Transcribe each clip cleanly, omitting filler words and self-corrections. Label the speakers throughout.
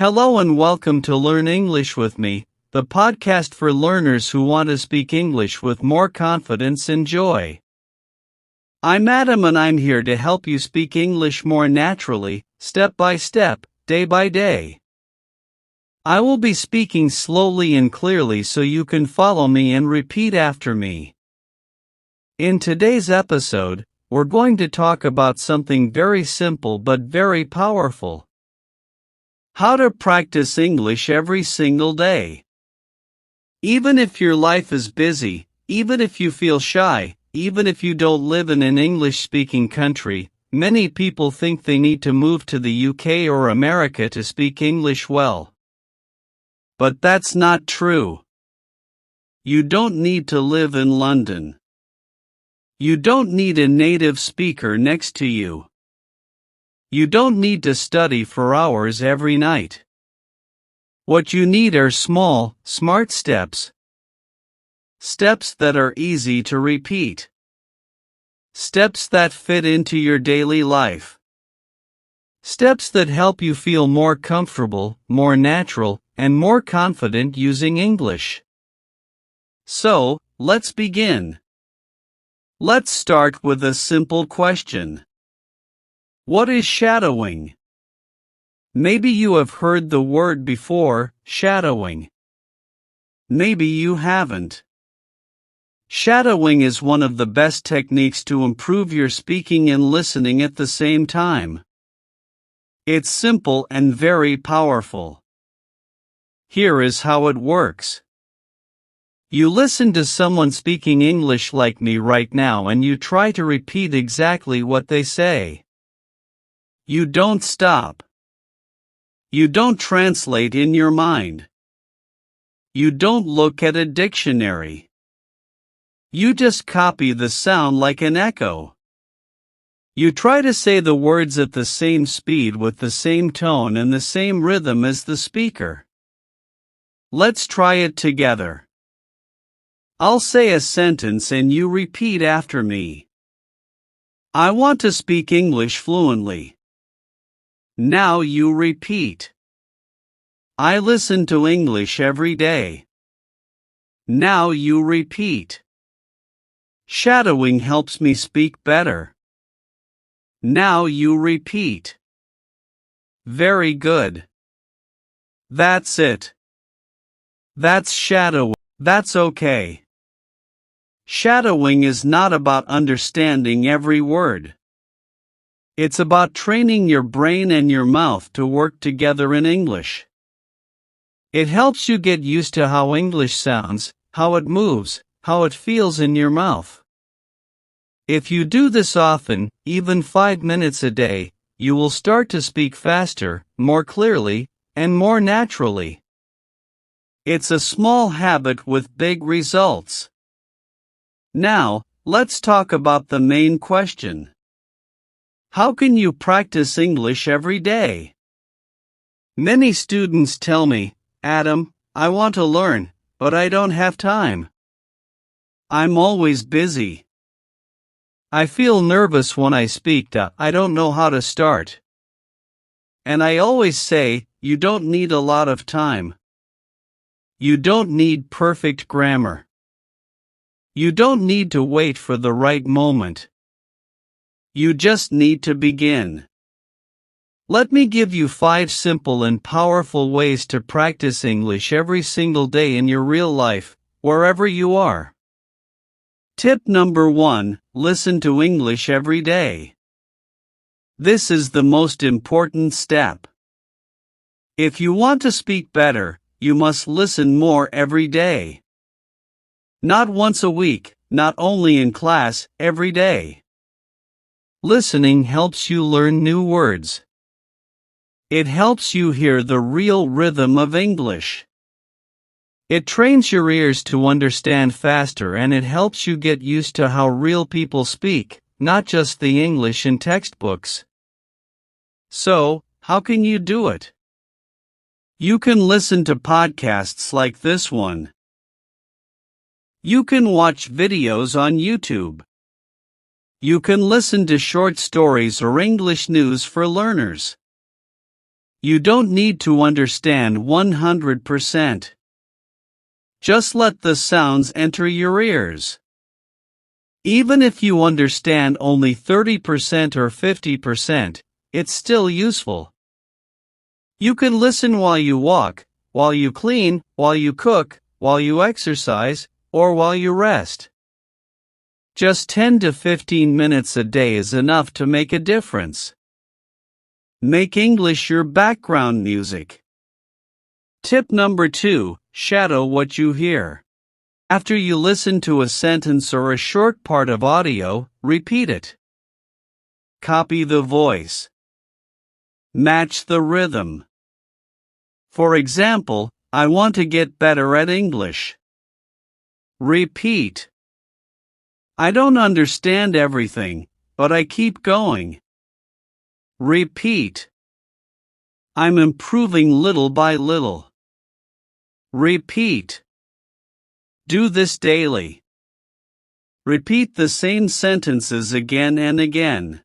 Speaker 1: Hello and welcome to Learn English with Me, the podcast for learners who want to speak English with more confidence and joy. I'm Adam and I'm here to help you speak English more naturally, step by step, day by day. I will be speaking slowly and clearly so you can follow me and repeat after me. In today's episode, we're going to talk about something very simple but very powerful. How to practice English every single day. Even if your life is busy, even if you feel shy, even if you don't live in an English-speaking country, many people think they need to move to the UK or America to speak English well. But that's not true. You don't need to live in London. You don't need a native speaker next to you. You don't need to study for hours every night. What you need are small, smart steps. Steps that are easy to repeat. Steps that fit into your daily life. Steps that help you feel more comfortable, more natural, and more confident using English. So, let's begin. Let's start with a simple question. What is shadowing? Maybe you have heard the word before, shadowing. Maybe you haven't. Shadowing is one of the best techniques to improve your speaking and listening at the same time. It's simple and very powerful. Here is how it works. You listen to someone speaking English like me right now and you try to repeat exactly what they say. You don't stop. You don't translate in your mind. You don't look at a dictionary. You just copy the sound like an echo. You try to say the words at the same speed with the same tone and the same rhythm as the speaker. Let's try it together. I'll say a sentence and you repeat after me. I want to speak English fluently. Now you repeat. I listen to English every day. Now you repeat. Shadowing helps me speak better. Now you repeat. Very good. That's it. That's shadowing. That's okay. Shadowing is not about understanding every word. It's about training your brain and your mouth to work together in English. It helps you get used to how English sounds, how it moves, how it feels in your mouth. If you do this often, even 5 minutes a day, you will start to speak faster, more clearly, and more naturally. It's a small habit with big results. Now, let's talk about the main question. How can you practice English every day? Many students tell me, Adam, I want to learn, but I don't have time. I'm always busy. I feel nervous when I speak. I don't know how to start. And I always say, you don't need a lot of time. You don't need perfect grammar. You don't need to wait for the right moment. You just need to begin. Let me give you 5 simple and powerful ways to practice English every single day in your real life, wherever you are. Tip number 1, listen to English every day. This is the most important step. If you want to speak better, you must listen more every day. Not once a week, not only in class, every day. Listening helps you learn new words. It helps you hear the real rhythm of English. It trains your ears to understand faster and it helps you get used to how real people speak, not just the English in textbooks. So, how can you do it? You can listen to podcasts like this one. You can watch videos on YouTube. You can listen to short stories or English news for learners. You don't need to understand 100%. Just let the sounds enter your ears. Even if you understand only 30% or 50%, it's still useful. You can listen while you walk, while you clean, while you cook, while you exercise, or while you rest. Just 10 to 15 minutes a day is enough to make a difference. Make English your background music. Tip number 2, shadow what you hear. After you listen to a sentence or a short part of audio, repeat it. Copy the voice. Match the rhythm. For example, I want to get better at English. Repeat. I don't understand everything, but I keep going. Repeat. I'm improving little by little. Repeat. Do this daily. Repeat the same sentences again and again.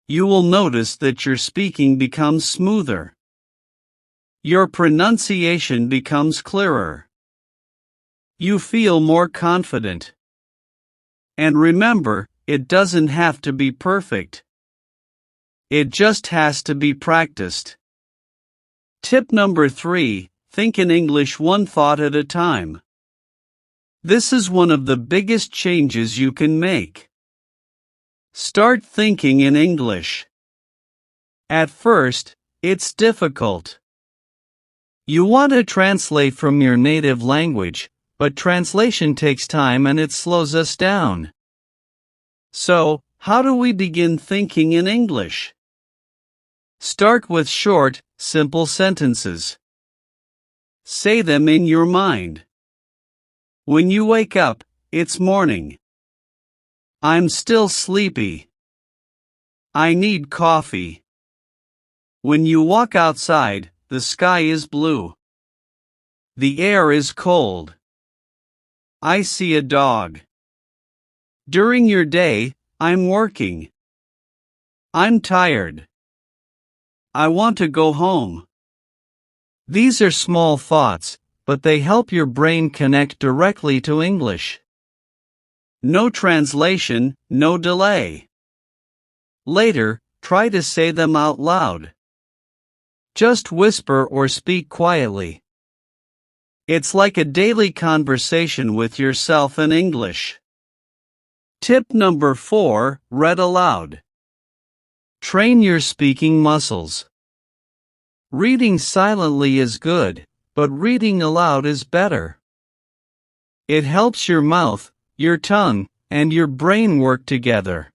Speaker 1: You will notice that your speaking becomes smoother. Your pronunciation becomes clearer. You feel more confident. And remember, it doesn't have to be perfect. It just has to be practiced. Tip number 3, think in English one thought at a time. This is one of the biggest changes you can make. Start thinking in English. At first, it's difficult. You want to translate from your native language, but translation takes time and it slows us down. So, how do we begin thinking in English? Start with short, simple sentences. Say them in your mind. When you wake up, it's morning. I'm still sleepy. I need coffee. When you walk outside, the sky is blue. The air is cold. I see a dog. During your day, I'm working. I'm tired. I want to go home. These are small thoughts, but they help your brain connect directly to English. No translation, no delay. Later, try to say them out loud. Just whisper or speak quietly. It's like a daily conversation with yourself in English. Tip number 4, read aloud. Train your speaking muscles. Reading silently is good, but reading aloud is better. It helps your mouth, your tongue, and your brain work together.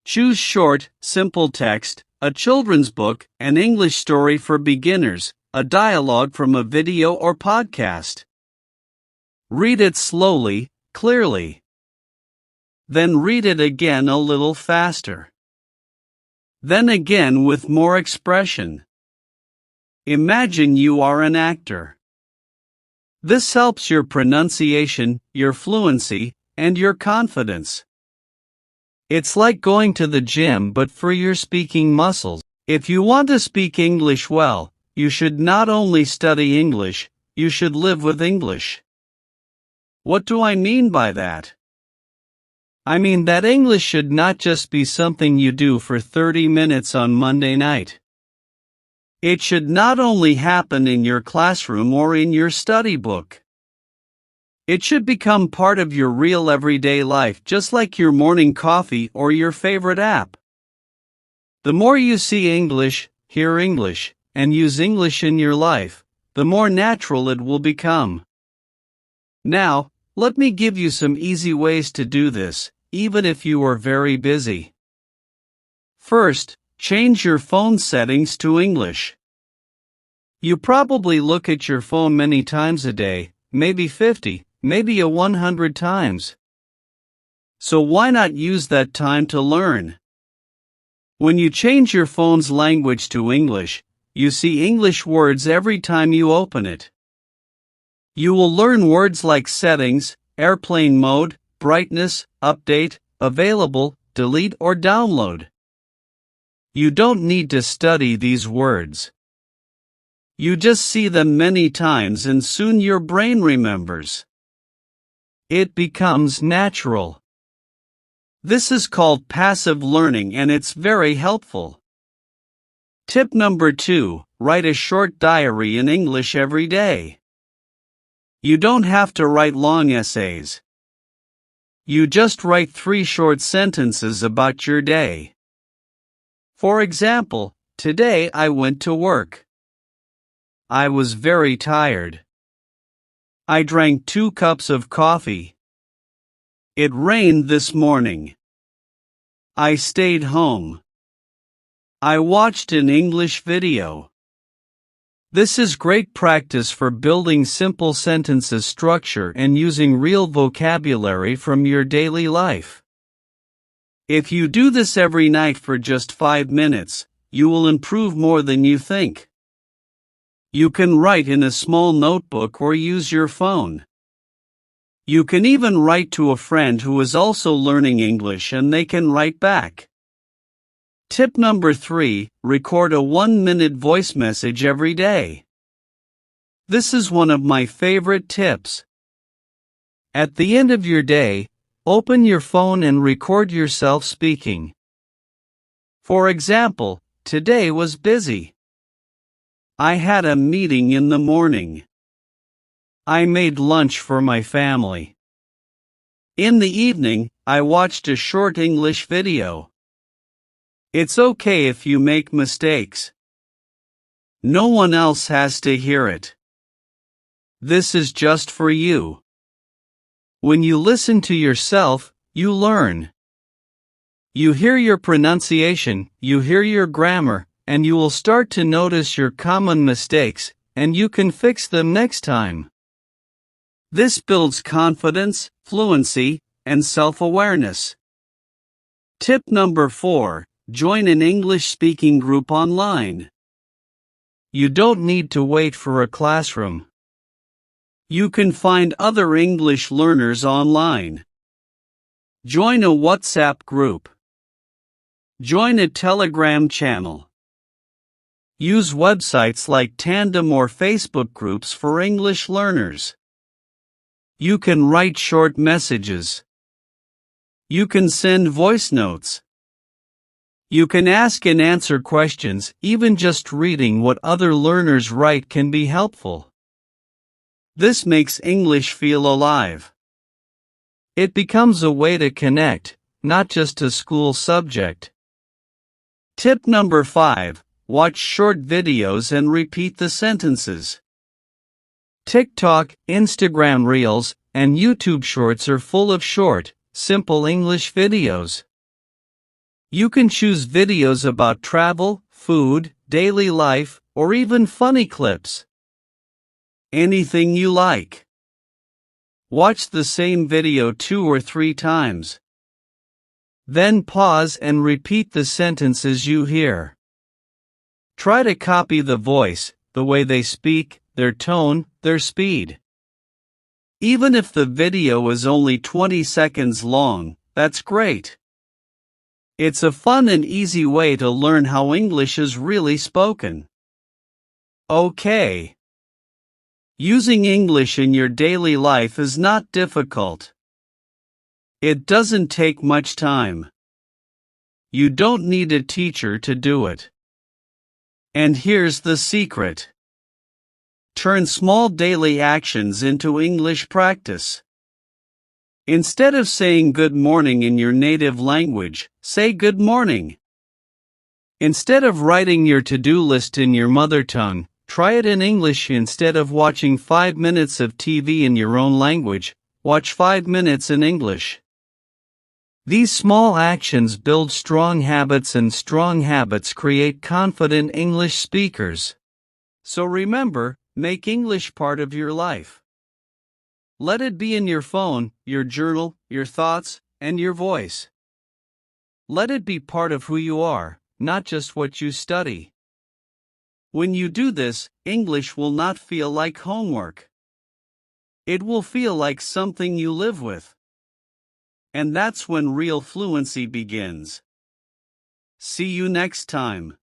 Speaker 1: Choose short, simple text, a children's book, an English story for beginners, a dialogue from a video or podcast. Read it slowly, clearly. Then read it again a little faster. Then again with more expression. Imagine you are an actor. This helps your pronunciation, your fluency, and your confidence. It's like going to the gym but for your speaking muscles. If you want to speak English well, you should not only study English, you should live with English. What do I mean by that? I mean that English should not just be something you do for 30 minutes on Monday night. It should not only happen in your classroom or in your study book. It should become part of your real everyday life, just like your morning coffee or your favorite app. The more you see English, hear English, and use English in your life, the more natural it will become. Now, let me give you some easy ways to do this, even if you are very busy. First, change your phone settings to English. You probably look at your phone many times a day, maybe 50, maybe 100 times. So why not use that time to learn? When you change your phone's language to English, you see English words every time you open it. You will learn words like settings, airplane mode, brightness, update, available, delete or download. You don't need to study these words. You just see them many times and soon your brain remembers. It becomes natural. This is called passive learning and it's very helpful. Tip number 2, write a short diary in English every day. You don't have to write long essays. You just write 3 short sentences about your day. For example, today I went to work. I was very tired. I drank 2 cups of coffee. It rained this morning. I stayed home. I watched an English video. This is great practice for building simple sentences structure and using real vocabulary from your daily life. If you do this every night for just 5 minutes, you will improve more than you think. You can write in a small notebook or use your phone. You can even write to a friend who is also learning English and they can write back. Tip number 3, record a 1-minute voice message every day. This is one of my favorite tips. At the end of your day, open your phone and record yourself speaking. For example, today was busy. I had a meeting in the morning. I made lunch for my family. In the evening, I watched a short English video. It's okay if you make mistakes. No one else has to hear it. This is just for you. When you listen to yourself, you learn. You hear your pronunciation, you hear your grammar, and you will start to notice your common mistakes, and you can fix them next time. This builds confidence, fluency, and self-awareness. Tip number 4, join an English-speaking group online. You don't need to wait for a classroom. You can find other English learners online. Join a WhatsApp group. Join a Telegram channel. Use websites like Tandem or Facebook groups for English learners. You can write short messages. You can send voice notes. You can ask and answer questions. Even just reading what other learners write can be helpful. This makes English feel alive. It becomes a way to connect, not just a school subject. Tip number 5, watch short videos and repeat the sentences. TikTok, Instagram Reels, and YouTube Shorts are full of short, simple English videos. You can choose videos about travel, food, daily life, or even funny clips. Anything you like. Watch the same video 2 or 3 times. Then pause and repeat the sentences you hear. Try to copy the voice, the way they speak, their tone, their speed. Even if the video is only 20 seconds long, that's great. It's a fun and easy way to learn how English is really spoken. Okay. Using English in your daily life is not difficult. It doesn't take much time. You don't need a teacher to do it. And here's the secret. Turn small daily actions into English practice. Instead of saying good morning in your native language, say good morning. Instead of writing your to-do list in your mother tongue, try it in English. Instead of watching 5 minutes of TV in your own language, watch 5 minutes in English. These small actions build strong habits and strong habits create confident English speakers. So remember, make English part of your life. Let it be in your phone, your journal, your thoughts, and your voice. Let it be part of who you are, not just what you study. When you do this, English will not feel like homework. It will feel like something you live with. And that's when real fluency begins. See you next time.